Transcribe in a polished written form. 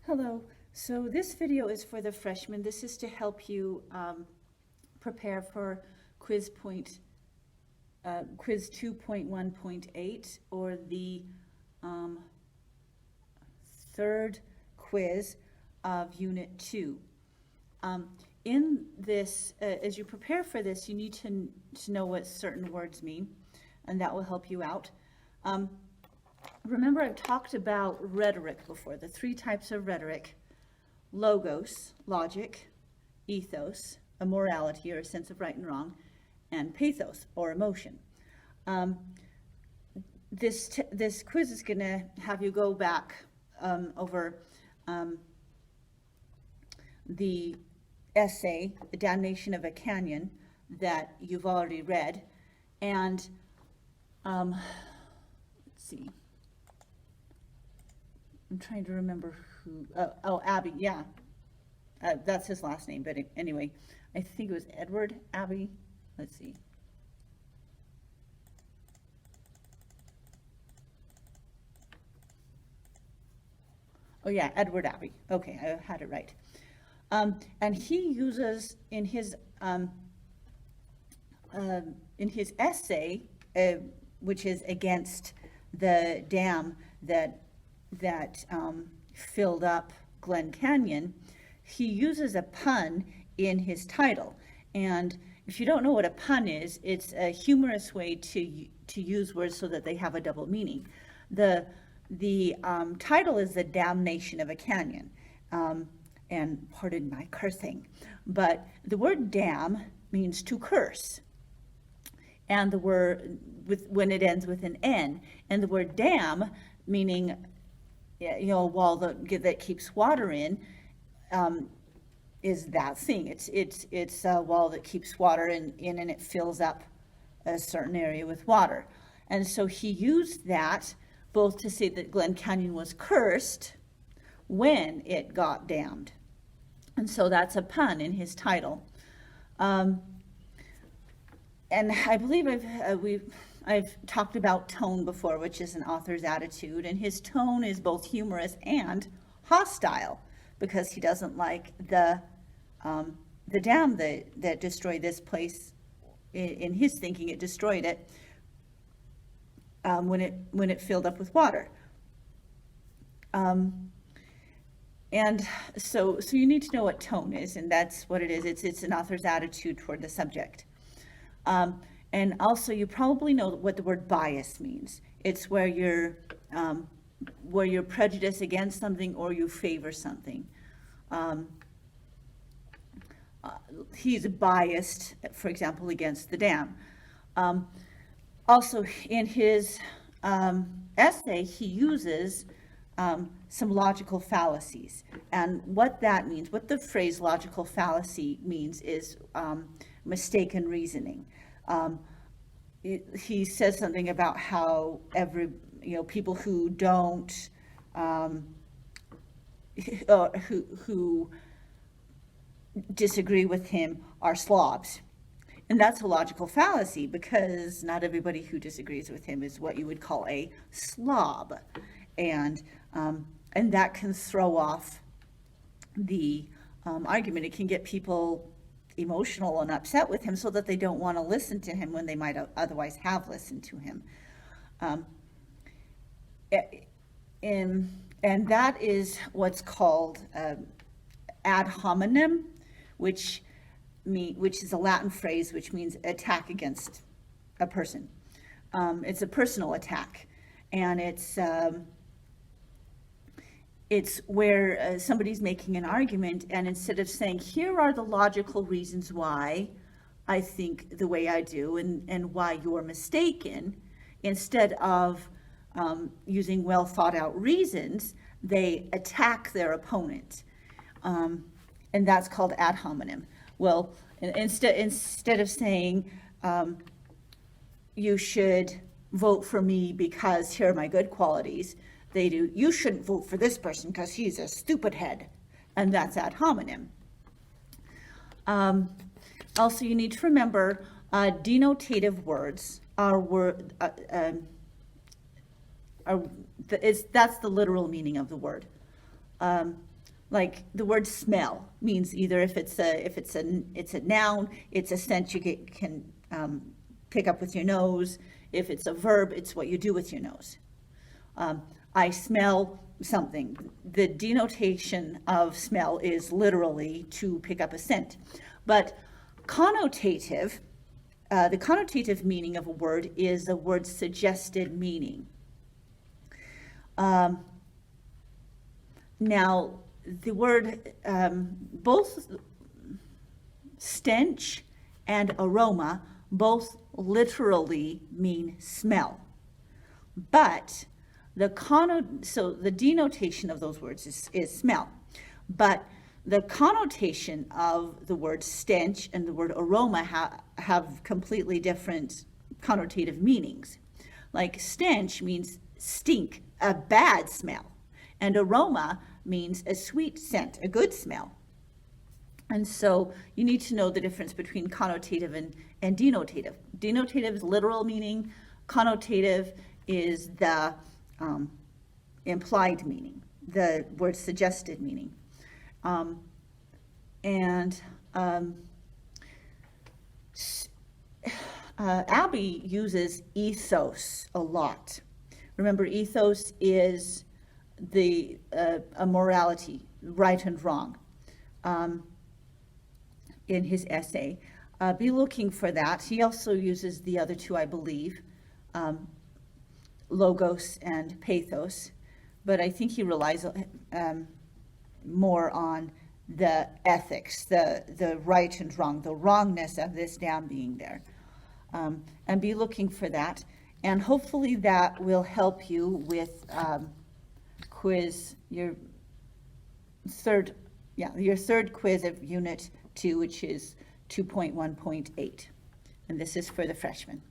Hello. So this video is for the freshmen. This is to help you prepare for quiz 2.1.8 or the third quiz of Unit 2. In this, as you prepare for this, you need to know what certain words mean, and that will help you out. Remember, I've talked about rhetoric before, the three types of rhetoric: logos, logic; ethos, a morality or a sense of right and wrong; and pathos, or emotion. This quiz is going to have you go back over the essay, The Damnation of a Canyon, that you've already read. And let's see. I'm trying to remember who, Abbey, yeah. That's his last name, but anyway, I think it was Edward Abbey. Let's see. Oh yeah, Edward Abbey. Okay, I had it right. And he uses in his essay, which is against the dam that filled up Glen Canyon, he uses a pun in his title. And if you don't know what a pun is, it's a humorous way to use words so that they have a double meaning. The title is The Damnation of a Canyon. And pardon my cursing, but the word dam means to curse. And the word, when it ends with an N, and the word dam, meaning, a wall that keeps water in, is that thing. It's a wall that keeps water in and it fills up a certain area with water. And so he used that both to say that Glen Canyon was cursed when it got dammed. And so that's a pun in his title. And I believe I've talked about tone before, which is an author's attitude, and his tone is both humorous and hostile, because he doesn't like the dam that destroyed this place. In his thinking, it destroyed it when it filled up with water. And so you need to know what tone is, and that's what it is. It's an author's attitude toward the subject. And also, you probably know what the word bias means. It's where you're prejudiced against something or you favor something. He's biased, for example, against the dam. Also, in his essay, he uses some logical fallacies. And what that means, what the phrase logical fallacy means, is mistaken reasoning. He says something about how people who don't, who disagree with him are slobs. And that's a logical fallacy, because not everybody who disagrees with him is what you would call a slob. And that can throw off the argument. It can get people emotional and upset with him so that they don't want to listen to him when they might otherwise have listened to him. And that is what's called ad hominem, which is a Latin phrase which means attack against a person. It's a personal attack, and it's where somebody's making an argument, and instead of saying, here are the logical reasons why I think the way I do and why you're mistaken, instead of using well thought out reasons, they attack their opponent. And that's called ad hominem. Well, instead of saying, you should vote for me because here are my good qualities, they do, you shouldn't vote for this person because he's a stupid head. And that's ad hominem. Also, you need to remember denotative words that's the literal meaning of the word. Like the word smell means either if it's a noun, it's a scent you can pick up with your nose. If it's a verb, it's what you do with your nose. I smell something. The denotation of smell is literally to pick up a scent. But connotative, the connotative meaning of a word is a word's suggested meaning. Now, the word, both stench and aroma both literally mean smell. But so the denotation of those words is smell. But the connotation of the word stench and the word aroma have completely different connotative meanings. Like stench means stink, a bad smell, and aroma means a sweet scent, a good smell. And so you need to know the difference between connotative and denotative. Denotative is literal meaning. Connotative is the implied meaning, the word suggested meaning. Abbey uses ethos a lot. Remember, ethos is a morality, right and wrong, in his essay. Be looking for that. He also uses the other two, I believe, logos and pathos, but I think he relies more on the ethics, the right and wrong, the wrongness of this dam being there. And be looking for that. And hopefully that will help you with your third quiz of Unit 2, which is 2.1.8. And this is for the freshmen.